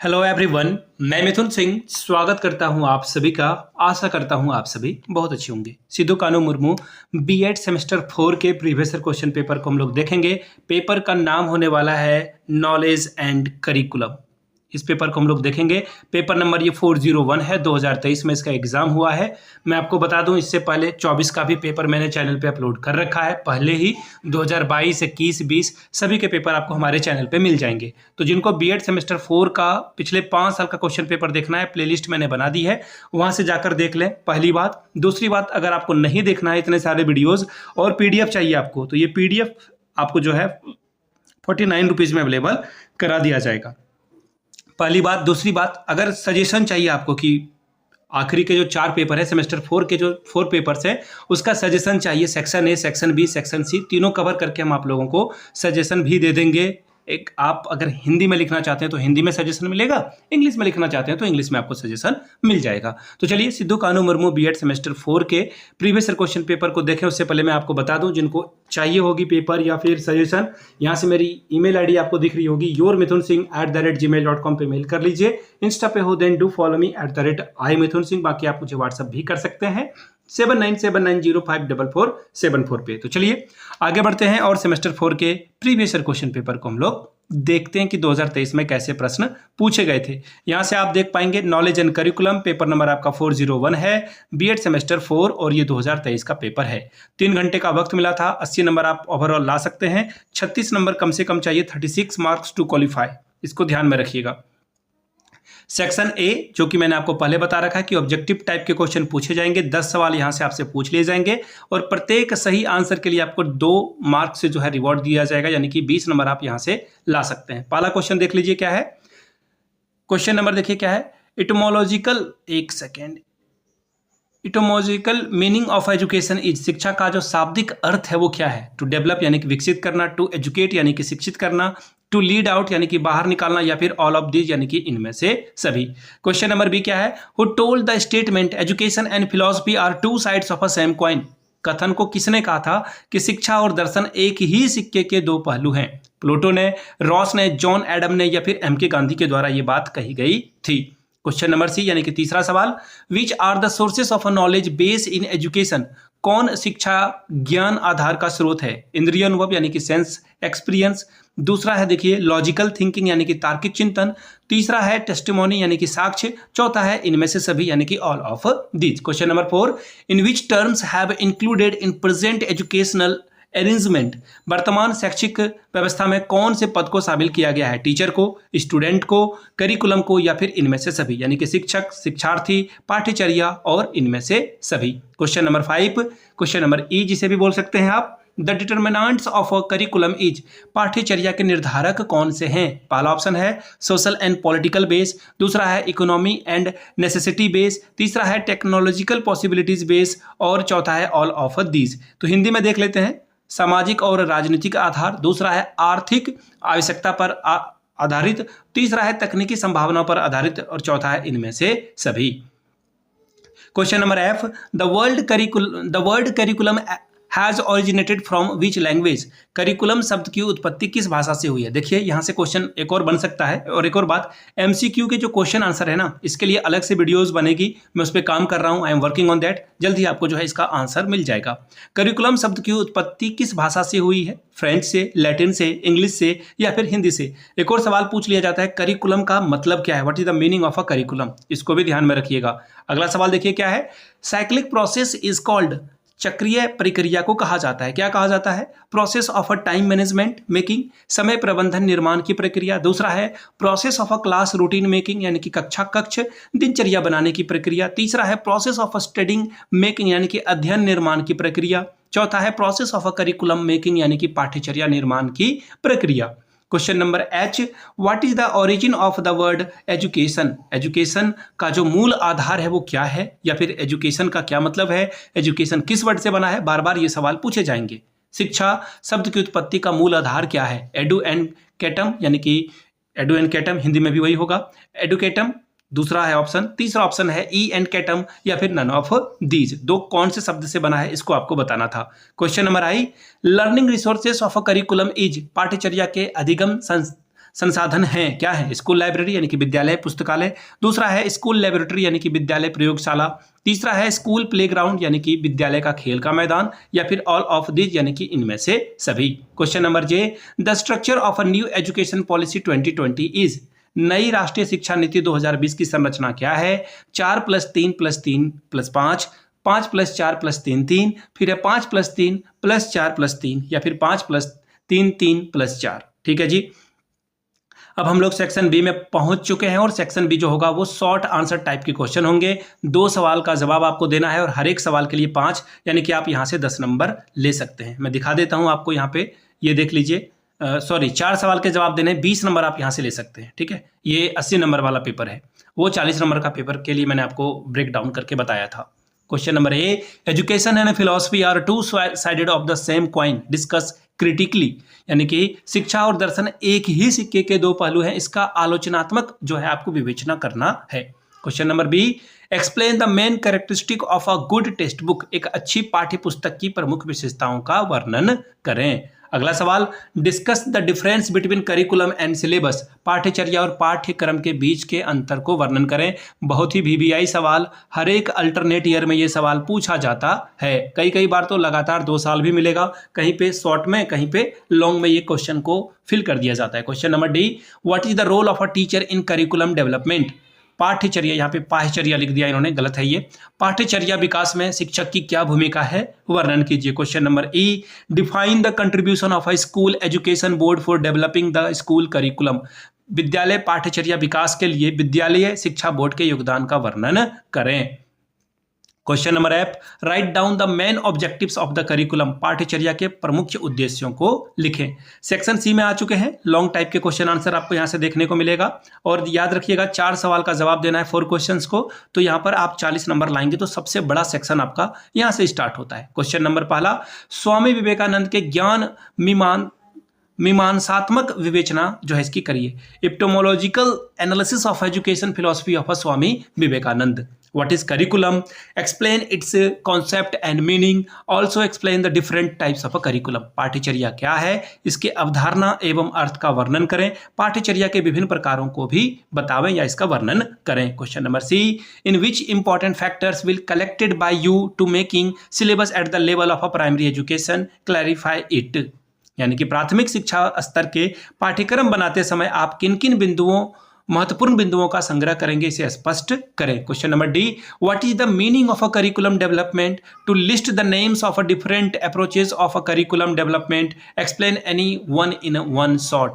Hello everyone, मैं मिथुन सिंह स्वागत करता हूं आप सभी का। आशा करता हूं आप सभी बहुत अच्छे होंगे। सिद्धू कानू मुर्मू बीएड सेमेस्टर 4 के प्रीवियस ईयर क्वेश्चन पेपर को हम लोग देखेंगे। पेपर का नाम होने वाला है नॉलेज एंड करिकुलम। इस पेपर को हम लोग देखेंगे। पेपर नंबर ये 401 है, 2023 में इसका एग्जाम हुआ है। मैं आपको बता दूं, इससे पहले 24 का भी पेपर मैंने चैनल पे अपलोड कर रखा है। पहले ही 2022, 21, 20 सभी के पेपर आपको हमारे चैनल पे मिल जाएंगे। तो जिनको बीएड सेमेस्टर 4 का पिछले 5 साल का क्वेश्चन पेपर देखना है, प्लेलिस्ट मैंने बना दी है, वहां से जाकर देख लें। पहली बात। दूसरी बात, अगर आपको नहीं देखना है इतने सारे वीडियोज और पीडीएफ चाहिए आपको, तो ये पीडीएफ आपको जो है 49 रुपीज में अवेलेबल करा दिया जाएगा। पहली बात। दूसरी बात, अगर सजेशन चाहिए आपको कि आखिरी के जो 4 पेपर है, सेमेस्टर 4 के जो 4 पेपर्स है, उसका सजेशन चाहिए, section A, section B, section C, तीनों कवर करके हम आप लोगों को सजेशन भी दे देंगे। एक आप अगर हिंदी में लिखना चाहते हैं तो हिंदी में सजेशन मिलेगा, इंग्लिश में लिखना चाहते हैं तो इंग्लिश में आपको सजेशन मिल जाएगा। तो चलिए सिद्धू कानू मुर्मू बीएड सेमेस्टर 4 के प्रीवियस ईयर क्वेश्चन पेपर को देखें। उससे पहले मैं आपको बता दूं, जिनको चाहिए होगी पेपर या फिर सजेशन, यहाँ से मेरी ईमेल आईडी आपको दिख रही होगी, yourmithunsingh@gmail.com पे मेल कर लीजिए। इंस्टा पे हो then do follow me @imithunsingh। बाकी आप मुझे व्हाट्सअप भी कर सकते हैं 7979054474 पे। तो चलिए आगे बढ़ते हैं और सेमेस्टर 4 के प्रीवियस ईयर क्वेश्चन पेपर को हम लोग देखते हैं कि 2023 में कैसे प्रश्न पूछे गए थे। यहां से आप देख पाएंगे knowledge and curriculum, paper number आपका 401 है, बीएड सेमेस्टर 4 और ये 2023 का पेपर है। 3 घंटे का वक्त मिला था। 80 नंबर आप ओवरऑल ला सकते हैं। 36 नंबर कम से कम चाहिए, 36 मार्क्स टू क्वालिफाई। इसको ध्यान में रखिएगा। सेक्शन ए, जो कि मैंने आपको पहले बता रखा है कि ऑब्जेक्टिव टाइप के क्वेश्चन पूछे जाएंगे। 10 सवाल यहां से आपसे पूछ लिए जाएंगे और प्रत्येक सही आंसर के लिए आपको 2 मार्क्स से जो है रिवॉर्ड दिया जाएगा, यानी कि 20 नंबर आप यहां से ला सकते हैं। पहला क्वेश्चन देख लीजिए क्या है। क्वेश्चन नंबर देखिए क्या है। इटोमोलॉजिकल मीनिंग ऑफ एजुकेशन इज, शिक्षा का जो शाब्दिक अर्थ है वो क्या है। टू डेवलप यानी कि विकसित करना, टू एजुकेट यानी कि शिक्षित करना, टू लीड आउट यानी कि बाहर निकालना, या फिर ऑल ऑफ दीज यानी कि इनमें से सभी। क्वेश्चन नंबर बी क्या है। Who told the statement education and philosophy are two sides of a same coin, कथन को किसने कहा था कि शिक्षा और दर्शन एक ही सिक्के के 2 पहलू हैं। प्लूटो ने, रॉस ने, जॉन एडम ने, या फिर एम के गांधी के द्वारा ये बात कही गई थी। क्वेश्चन नंबर सी यानी कि तीसरा सवाल। Which are the sources of a knowledge base in education, कौन शिक्षा ज्ञान आधार का स्रोत है। इंद्रिय अनुभव यानी कि सेंस एक्सपीरियंस। दूसरा है देखिए लॉजिकल थिंकिंग यानी कि तार्किक चिंतन। तीसरा है टेस्टिमोनी यानी कि साक्ष्य। चौथा है इनमें से सभी यानी कि all of these. Question number 4। In which terms have included in present educational arrangement, वर्तमान शैक्षिक व्यवस्था में कौन से पद को शामिल किया गया है। टीचर को, स्टूडेंट को, करिकुलम को, या फिर इनमें से सभी, यानी कि शिक्षक, शिक्षार्थी, पाठ्यचर्या और इनमें से सभी। Question number 5। क्वेश्चन नंबर ई जिसे भी बोल सकते हैं आप। The determinants of a curriculum is, पाठ्यचर्या के निर्धारक कौन से हैं। पहला ऑप्शन है सोशल एंड पॉलिटिकल बेस। दूसरा है इकोनॉमी एंड नेसेसिटी बेस। तीसरा है टेक्नोलॉजिकल पॉसिबिलिटीज बेस और चौथा है ऑल ऑफ दीज। तो हिंदी में देख लेते हैं। सामाजिक और राजनीतिक आधार। दूसरा है आर्थिक आवश्यकता पर आधारित। तीसरा है तकनीकी संभावनाओं पर आधारित और चौथा है इनमें से सभी। Question number F. The word curriculum has originated from which language, curriculum शब्द की उत्पत्ति किस भाषा से हुई है। देखिए यहां से क्वेश्चन एक और बन सकता है। और एक और बात, एमसीक्यू के जो क्वेश्चन आंसर है ना, इसके लिए अलग से वीडियोस बनेगी, मैं उस पर काम कर रहा हूं, I am working on that. जल्द ही आपको जो है इसका आंसर मिल जाएगा। करिकुलम शब्द की उत्पत्ति किस भाषा से हुई है। फ्रेंच से, लैटिन से, इंग्लिश से, या फिर हिंदी से। एक और सवाल पूछ लिया जाता है करिकुलम का मतलब क्या है, what is the meaning of a curriculum, इसको भी ध्यान में रखिएगा। अगला सवाल देखिए क्या है। साइक्लिक प्रोसेस इज कॉल्ड, चक्रीय प्रक्रिया को कहा जाता है, क्या कहा जाता है। Process of a time management making, समय प्रबंधन निर्माण की प्रक्रिया। दूसरा है process of a class routine making, यानी कि कक्ष दिनचर्या बनाने की प्रक्रिया। तीसरा है process of a studying making, यानी कि अध्ययन निर्माण की प्रक्रिया। चौथा है process of a curriculum making, यानी कि पाठ्यचर्या निर्माण की प्रक्रिया। Question number H. What is the origin of the word education, education का जो मूल आधार है वो क्या है, या फिर एजुकेशन का क्या मतलब है, एजुकेशन किस वर्ड से बना है। बार बार ये सवाल पूछे जाएंगे। शिक्षा शब्द की उत्पत्ति का मूल आधार क्या है। एडु एंड कैटम, यानी कि एडु एंड कैटम, हिंदी में भी वही होगा, एडुकेटम दूसरा है ऑप्शन। तीसरा ऑप्शन है ई एंड कैटम, या फिर नन ऑफ दीज। दो कौन से शब्द से बना है इसको आपको बताना था। Question number I. Learning resources of a curriculum is, पाठ्यचर्या के अधिगम संसाधन हैं क्या है? स्कूल लाइब्रेरी यानी कि विद्यालय पुस्तकालय, दूसरा है स्कूल लेबोरेटरी यानी कि विद्यालय प्रयोगशाला, तीसरा है स्कूल प्लेग्राउंड यानी कि विद्यालय का खेल का मैदान, या फिर ऑल ऑफ दिस यानी कि इनमें से सभी। Question number J, the structure of a new education policy 2020 is, नई राष्ट्रीय शिक्षा नीति 2020 की संरचना क्या है? 4+3+3+5, 5+4+3+3, फिर है 5+3+4+3, या फिर 5+3+3+4। ठीक है जी। अब हम लोग सेक्शन बी में पहुंच चुके हैं और सेक्शन बी जो होगा वो शॉर्ट आंसर टाइप के क्वेश्चन होंगे। 2 सवाल का जवाब आपको देना है और हर एक सवाल के लिए 5, यानी कि आप यहां से 10 नंबर ले सकते हैं। मैं दिखा देता हूं आपको यहाँ पे, ये देख लीजिए। 4 सवाल के जवाब देने, 20 नंबर आप यहाँ से ले सकते हैं। ठीक है, ये 80 नंबर वाला पेपर है, वो 40 नंबर का पेपर के लिए मैंने आपको ब्रेक डाउन करके बताया था। Question number A, education and philosophy are two sided of the same coin, discuss critically, यानी कि शिक्षा और दर्शन एक ही सिक्के के 2 पहलू हैं, इसका आलोचनात्मक जो है आपको विवेचना करना है। Question number B, explain the main characteristic of a good text book, एक अच्छी पाठ्य पुस्तक की प्रमुख विशेषताओं का वर्णन करें। अगला सवाल, discuss the difference between curriculum and syllabus, पाठ्यचर्या और पाठ्यक्रम के बीच के अंतर को वर्णन करें। बहुत ही VBI सवाल, हर एक अल्टरनेट ईयर में ये सवाल पूछा जाता है। कई बार तो लगातार 2 साल भी मिलेगा, कहीं पे शॉर्ट में, कहीं पे लॉन्ग में ये क्वेश्चन को फिल कर दिया जाता है। Question number D, what is the role of a teacher in curriculum development, पाठ्यचर्या, यहाँ पे पाठ्यचर्या लिख दिया इन्होंने, गलत है ये। पाठ्यचर्या विकास में शिक्षक की क्या भूमिका है, वर्णन कीजिए। Question number E, define the contribution of a school education board for developing the school curriculum, विद्यालय पाठ्यचर्या विकास के लिए विद्यालय शिक्षा बोर्ड के योगदान का वर्णन करें। Question number F, write down the main objectives of the curriculum, पाठ्यचर्या के प्रमुख उद्देश्यों को लिखें। सेक्शन सी में आ चुके हैं, लॉन्ग टाइप के क्वेश्चन आंसर आपको यहां से देखने को मिलेगा, और याद रखिएगा 4 सवाल का जवाब देना है 4 क्वेश्चंस को, तो यहां पर आप 40 नंबर लाएंगे, तो सबसे बड़ा सेक्शन आपका यहां से स्टार्ट होता है। क्वेश्चन नंबर पहला, स्वामी विवेकानंद के ज्ञान मीमांसात्मक विवेचना जो है इसकी करिए। Epistemological analysis of education philosophy of Swami Vivekananda. What is curriculum? Explain its concept and meaning. Also explain the different types of a curriculum. पाठ्यचर्या क्या है, इसके अवधारणा एवं अर्थ का वर्णन करें। पाठ्यचर्या के विभिन्न प्रकारों को भी बतावें या इसका वर्णन करें। Question number C, in which important factors will collected by you to making syllabus at the level of a primary education, clarify it. यानी कि प्राथमिक शिक्षा स्तर के पाठ्यक्रम बनाते समय आप किन किन महत्वपूर्ण बिंदुओं का संग्रह करेंगे, इसे स्पष्ट करें। Question number D, what is the meaning of a curriculum development, to list the names of a different approaches of a curriculum development, explain any one in one short,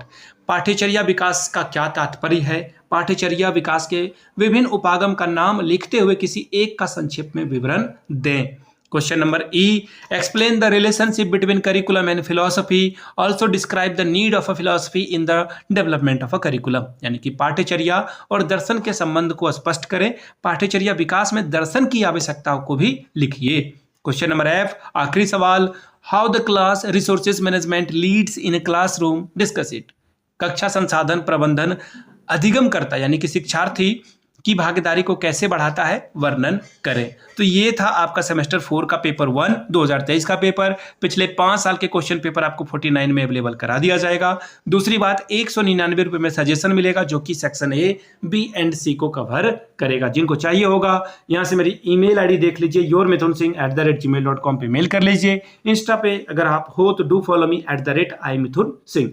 पाठ्यचर्या विकास का क्या तात्पर्य है, पाठ्यचर्या विकास के विभिन्न उपागम का नाम लिखते हुए किसी एक का संक्षेप में विवरण दें। Question number E, explain the relationship between curriculum and philosophy, also describe the need of a philosophy in the development of a curriculum, यानी कि पाठ्यचर्या और दर्शन के संबंध को स्पष्ट करें, पाठ्यचर्या विकास में दर्शन की आवश्यकताओं को भी लिखिए। क्वेश्चन नंबर एफ, आखिरी सवाल, how the class resources management leads in a classroom, discuss it, कक्षा संसाधन प्रबंधन अधिगम करता यानी कि शिक्षार्थी की भागीदारी को कैसे बढ़ाता है, वर्णन करें। तो ये था आपका सेमेस्टर 4 का पेपर 1 2023 का पेपर। पिछले 5 साल के क्वेश्चन पेपर आपको 49 में अवेलेबल करा दिया जाएगा। दूसरी बात, 199 रुपये में सजेशन मिलेगा जो कि सेक्शन ए, बी एंड सी को कवर करेगा। जिनको चाहिए होगा यहाँ से मेरी ईमेल आईडी देख लीजिए, yourmithunsingh@gmail.com पे मेल कर लीजिए। इंस्टा पे अगर आप हो तो डू फॉलो मी @imithunsingh।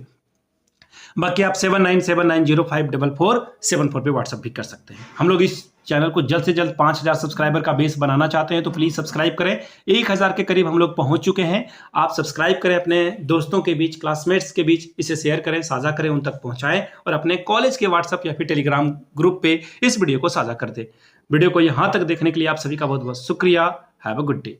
बाकी आप 7979054474 पे व्हाट्सअप भी कर सकते हैं। हम लोग इस चैनल को जल्द से जल्द 5000 सब्सक्राइबर का बेस बनाना चाहते हैं, तो प्लीज़ सब्सक्राइब करें। 1000 के करीब हम लोग पहुंच चुके हैं। आप सब्सक्राइब करें, अपने दोस्तों के बीच, क्लासमेट्स के बीच इसे शेयर करें, साझा करें, उन तक पहुंचाएं, और अपने कॉलेज के व्हाट्सअप या फिर टेलीग्राम ग्रुप पे इस वीडियो को साझा कर दें। वीडियो को यहाँ तक देखने के लिए आप सभी का बहुत बहुत शुक्रिया। Have a good day.